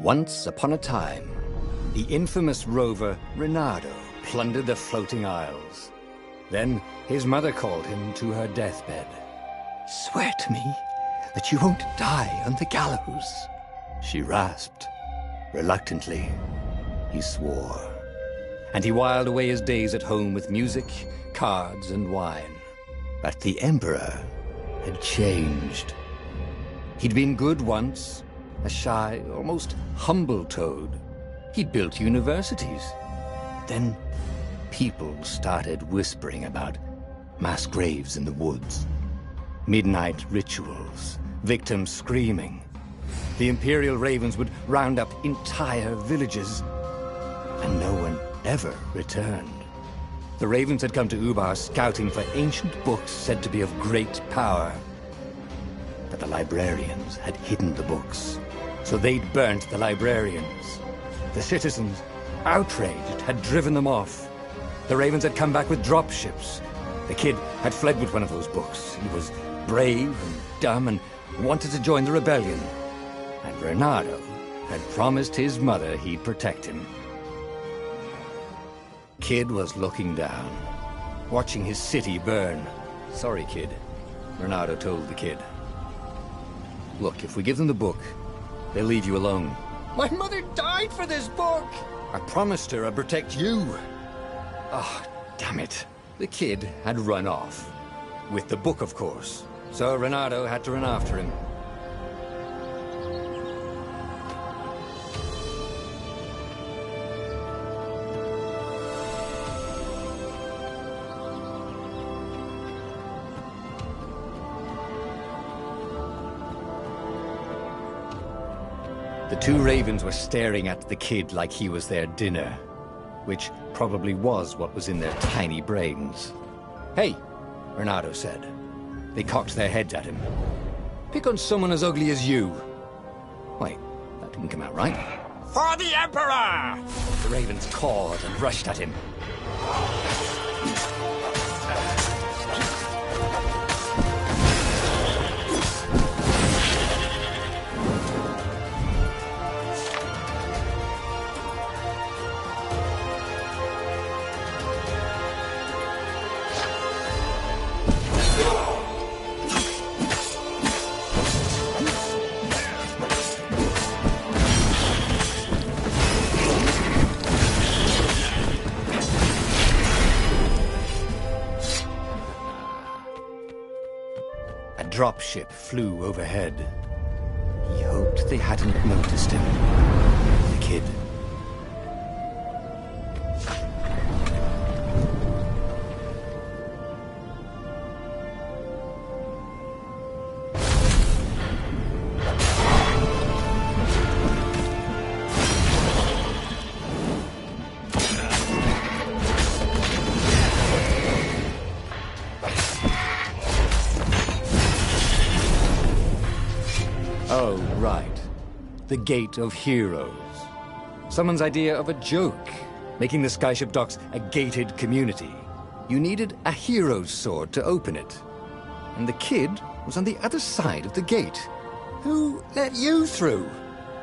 Once upon a time, the infamous rover Reynardo plundered the floating isles. Then his mother called him to her deathbed. "Swear to me that you won't die on the gallows," she rasped. Reluctantly, he swore. And he whiled away his days at home with music, cards, and wine. But the Emperor had changed. He'd been good once, a shy, almost humble toad. He'd built universities. Then people started whispering about mass graves in the woods, midnight rituals, victims screaming. The Imperial Ravens would round up entire villages, and no one ever returned. The Ravens had come to Ubar scouting for ancient books said to be of great power. But the librarians had hidden the books, so they'd burnt the librarians. The citizens, outraged, had driven them off. The Ravens had come back with dropships. The kid had fled with one of those books. He was brave and dumb and wanted to join the rebellion. And Reynardo had promised his mother he'd protect him. Kid was looking down, watching his city burn. "Sorry, kid," Reynardo told the kid. "Look, if we give them the book, they'll leave you alone." "My mother died for this book!" "I promised her I'd protect you." Oh, damn it. The kid had run off. With the book, of course. So Reynardo had to run after him. The two Ravens were staring at the kid like he was their dinner, which probably was what was in their tiny brains. "Hey," Reynardo said. They cocked their heads at him. "Pick on someone as ugly as you." Wait, that didn't come out right. "For the Emperor!" The Ravens cawed and rushed at him. A dropship flew overhead. He hoped they hadn't noticed him. The kid. Oh, right. The Gate of Heroes. Someone's idea of a joke, making the skyship docks a gated community. You needed a hero's sword to open it. And the kid was on the other side of the gate. Who let you through?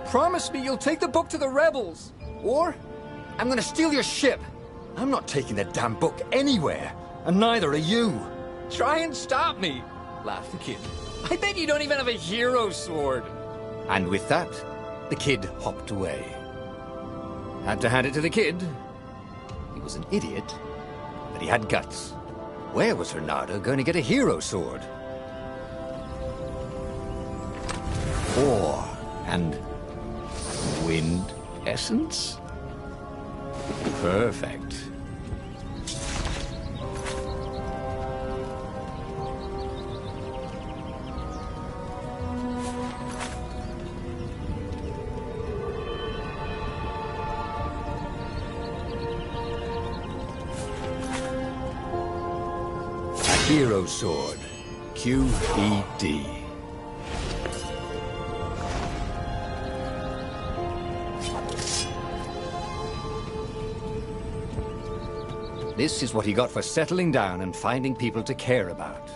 Promise me you'll take the book to the rebels, or I'm gonna steal your ship. I'm not taking that damn book anywhere, and neither are you. Try and stop me, laughed the kid. I bet you don't even have a hero sword. And with that, the kid hopped away. Had to hand it to the kid. He was an idiot, but he had guts. Where was Reynardo going to get a hero sword? Ore and wind essence? Perfect. Hero Sword, QED. This is what he got for settling down and finding people to care about.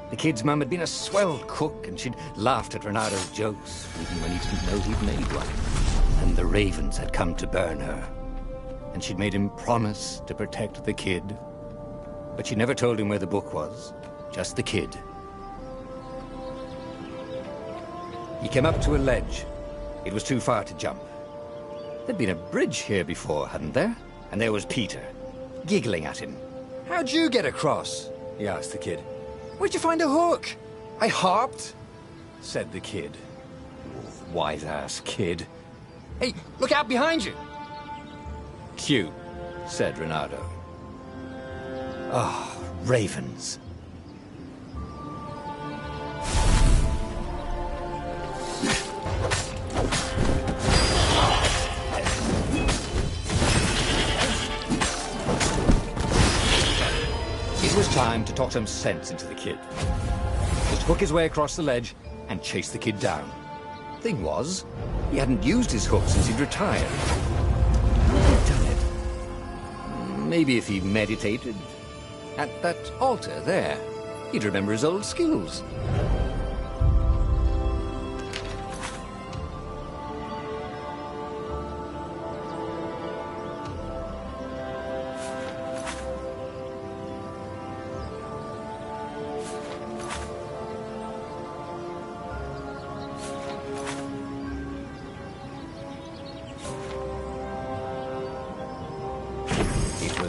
The kid's mum had been a swell cook, and she'd laughed at Reynardo's jokes, even when he didn't know he'd made one. and the ravens had come to burn her. And she'd made him promise to protect the kid. But she never told him where the book was, just the kid. He came up to a ledge. It was too far to jump. There'd been a bridge here before, hadn't there? And there was Peter, giggling at him. "How'd you get across?" he asked the kid. "Where'd you find a hook?" "I hopped," said the kid. Wise-ass kid. "Hey, look out behind you!" "Cute," said Reynardo. Ah, ravens. It was time to talk some sense into the kid. Just hook his way across the ledge and chase the kid down. Thing was, he hadn't used his hook since he'd retired. He'd done it. Maybe if he meditated at that altar there, he'd remember his old skills.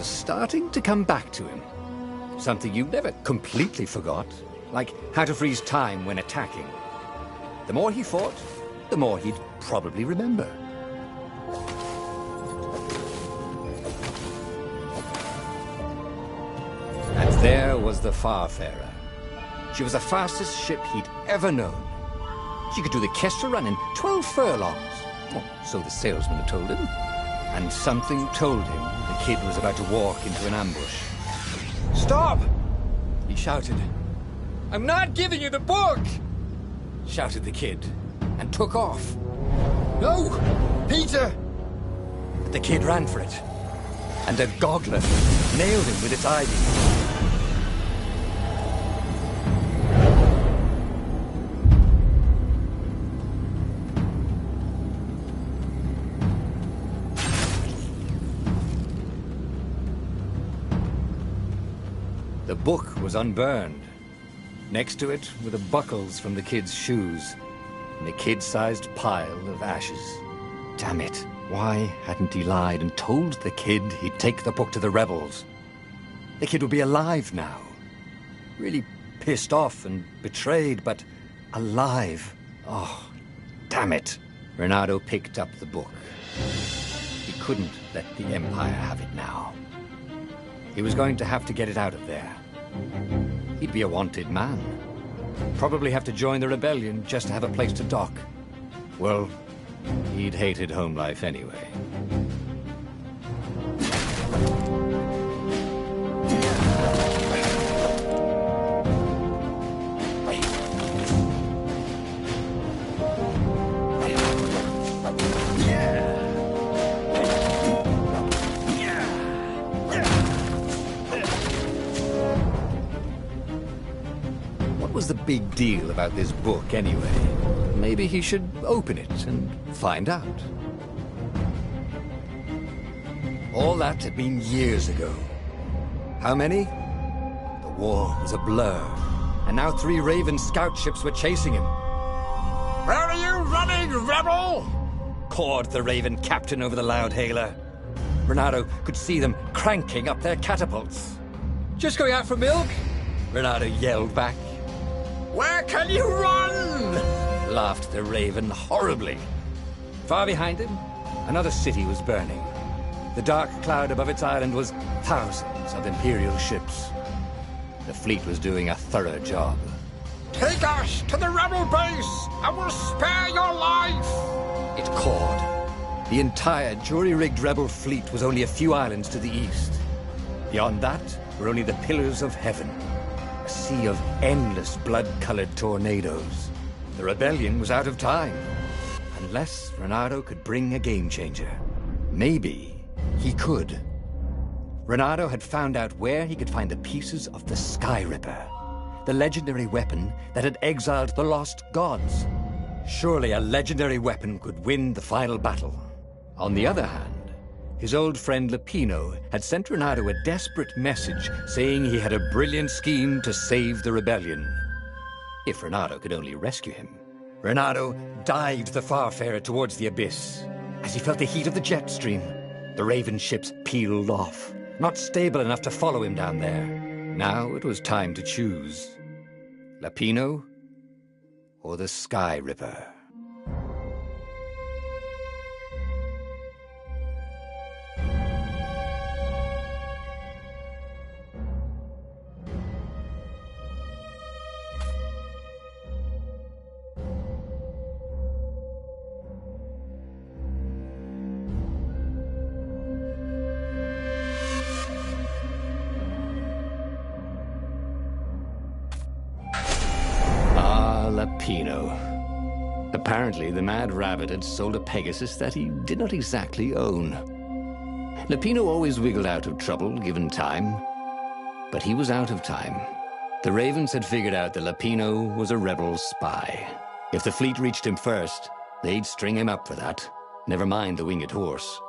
Starting to come back to him. Something you never completely forgot, like how to freeze time when attacking. The more he fought, the more he'd probably remember. And there was the Farfarer. She was the fastest ship he'd ever known. She could do the Kestra run in 12 furlongs. Well, so the salesman had told him. And something told him the kid was about to walk into an ambush. "Stop!" he shouted. "I'm not giving you the book!" shouted the kid, and took off. "No! Peter!" The kid ran for it, and a goggler nailed him with its ivy. The book was unburned. Next to it were the buckles from the kid's shoes, and a kid-sized pile of ashes. Damn it, why hadn't he lied and told the kid he'd take the book to the rebels? The kid would be alive now. Really pissed off and betrayed, but alive. Oh, damn it. Reynardo picked up the book. He couldn't let the Empire have it now. He was going to have to get it out of there. He'd be a wanted man. Probably have to join the rebellion just to have a place to dock. Well, he'd hated home life anyway. What was the big deal about this book anyway? Maybe he should open it and find out. All that had been years ago. How many? The war was a blur, and now 3 Raven scout ships were chasing him. "Where are you running, rebel?" cawed the Raven captain over the loud hailer. Reynardo could see them cranking up their catapults. "Just going out for milk?" Reynardo yelled back. "Where can you run?" laughed the Raven horribly. Far behind him, another city was burning. The dark cloud above its island was thousands of Imperial ships. The fleet was doing a thorough job. "Take us to the rebel base, and we'll spare your life!" it cawed. The entire jury-rigged rebel fleet was only a few islands to the east. Beyond that were only the pillars of heaven, a sea of endless blood-colored tornadoes. The rebellion was out of time, unless Reynardo could bring a game-changer. Maybe he could. Reynardo had found out where he could find the pieces of the Sky Ripper, the legendary weapon that had exiled the lost gods. Surely a legendary weapon could win the final battle. On the other hand, his old friend Lapino had sent Reynardo a desperate message saying he had a brilliant scheme to save the rebellion. If Reynardo could only rescue him. Reynardo dived the Farfarer towards the abyss. As he felt the heat of the jet stream, the Raven ships peeled off, not stable enough to follow him down there. Now it was time to choose. Lapino or the Sky Ripper? Lapino. Apparently, the Mad Rabbit had sold a Pegasus that he did not exactly own. Lapino always wiggled out of trouble, given time. But he was out of time. The Ravens had figured out that Lapino was a rebel spy. If the fleet reached him first, they'd string him up for that. Never mind the winged horse.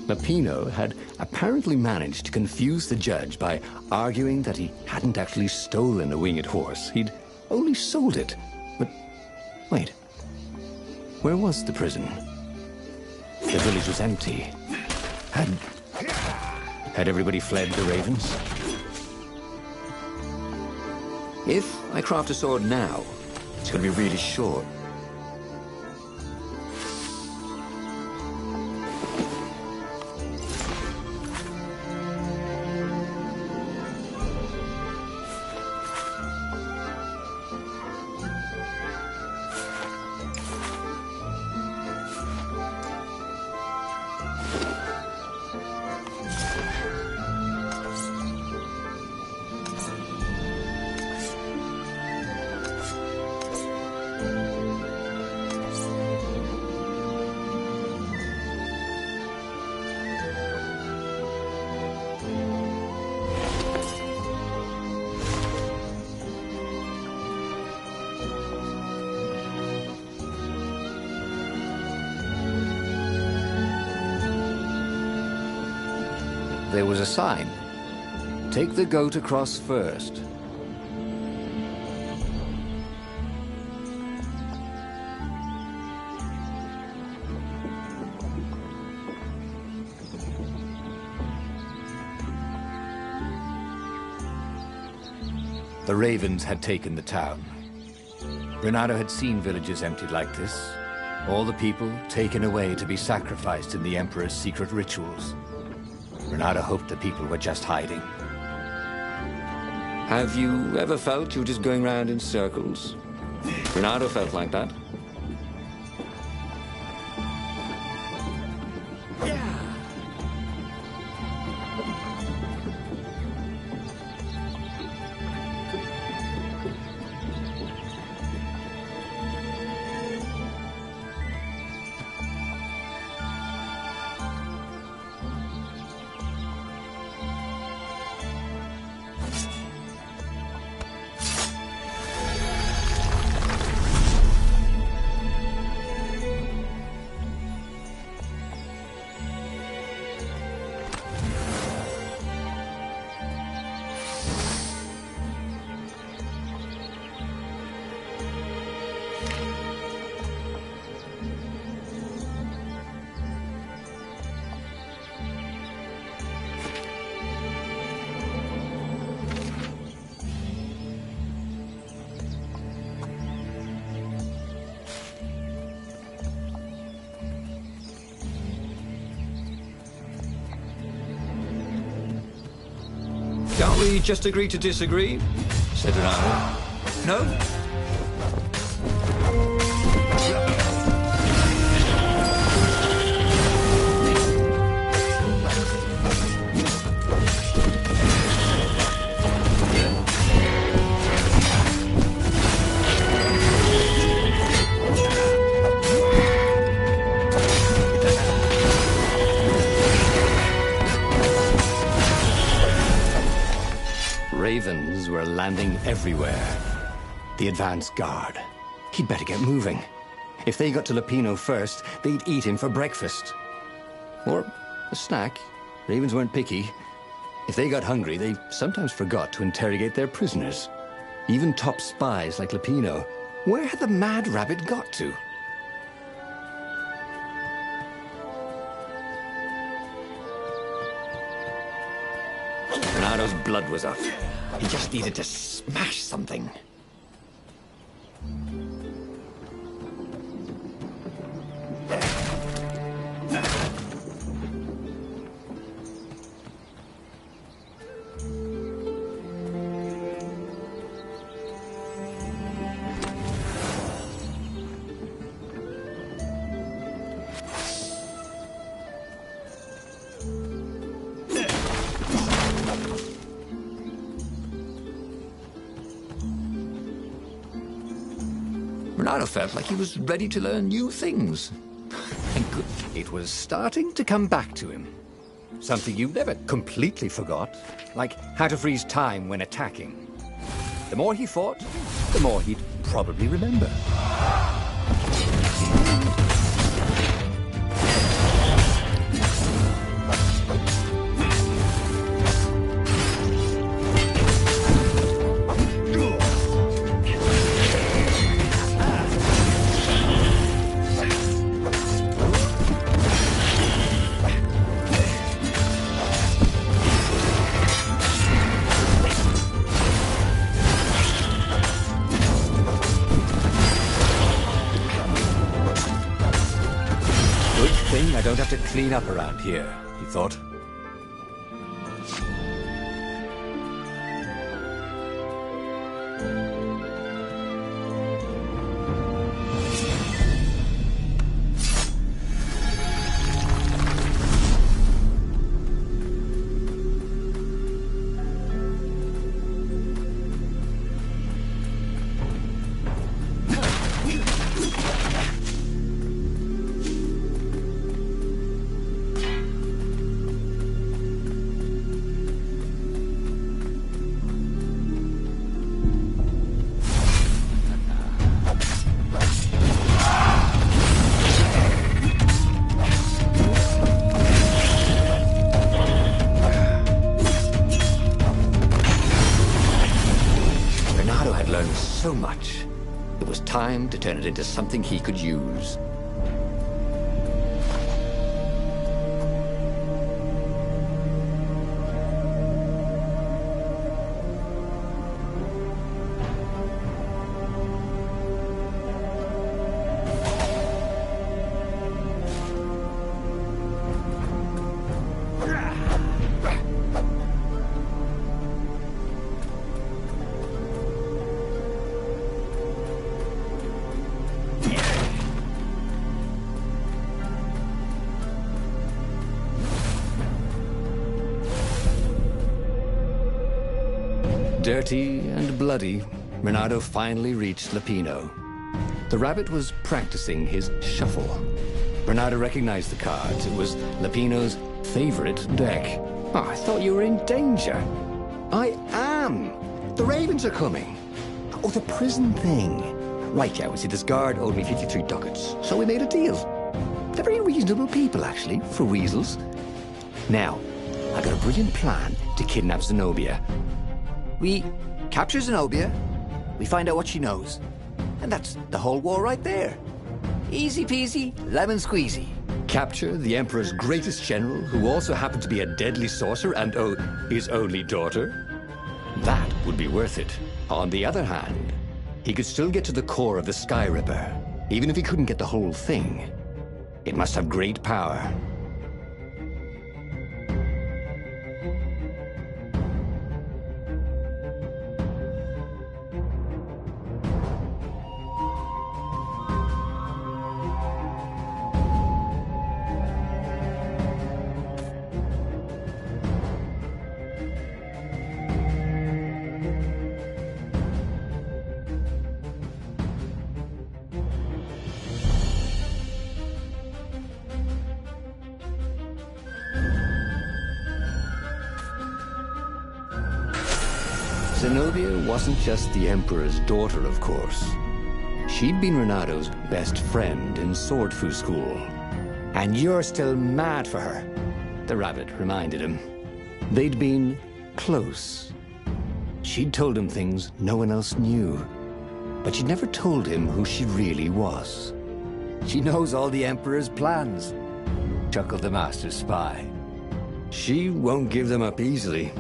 Lapino had apparently managed to confuse the judge by arguing that he hadn't actually stolen a winged horse. He'd only sold it. But wait, where was the prison? The village was empty. Had everybody fled the Ravens? If I craft a sword now, it's going to be really short. There was a sign. Take the goat across first. The Ravens had taken the town. Reynardo had seen villages emptied like this. All the people taken away to be sacrificed in the Emperor's secret rituals. Reynardo hoped the people were just hiding. Have you ever felt you were just going round in circles? Reynardo felt like that. Can't we just agree to disagree? Said Reynardo. No? Ravens were landing everywhere. the advance guard. He'd better get moving. If they got to Lupino first, they'd eat him for breakfast. Or a snack. Ravens weren't picky. If they got hungry, they sometimes forgot to interrogate their prisoners. Even top spies like Lupino. Where had the mad rabbit got to? Reynardo's blood was up. He just needed to smash something. Reynardo felt like he was ready to learn new things. And good, it was starting to come back to him. Something you never completely forgot, like how to freeze time when attacking. The more he fought, the more he'd probably remember. I don't have to clean up around here, he thought. So much. It was time to turn it into something he could use. Dirty and bloody, Reynardo finally reached Lupino. The rabbit was practicing his shuffle. Reynardo recognized the cards. It was Lupino's favorite deck. Oh, I thought you were in danger. I am. The ravens are coming. Oh, the prison thing. Right, yeah, we see this guard owed me 53 ducats, so we made a deal. They're very reasonable people, actually, for weasels. Now, I got a brilliant plan to kidnap Zenobia. We capture Zenobia, we find out what she knows, and that's the whole war right there. Easy peasy, lemon squeezy. Capture the Emperor's greatest general, who also happened to be a deadly sorcerer and, oh, his only daughter? That would be worth it. On the other hand, he could still get to the core of the Sky Ripper, even if he couldn't get the whole thing. It must have great power. Zenobia wasn't just the Emperor's daughter, of course. She'd been Reynardo's best friend in sword fu school. And you're still mad for her, the rabbit reminded him. They'd been close. She'd told him things no one else knew, but she'd never told him who she really was. She knows all the Emperor's plans, chuckled the master spy. She won't give them up easily.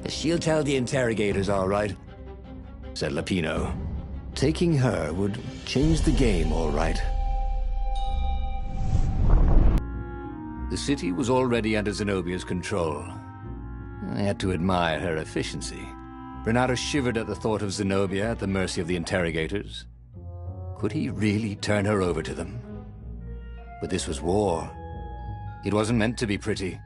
She'll tell the interrogators, all right, said Lapino. Taking her would change the game, all right. The city was already under Zenobia's control. I had to admire her efficiency. Reynardo shivered at the thought of Zenobia at the mercy of the interrogators. Could he really turn her over to them? But this was war. It wasn't meant to be pretty.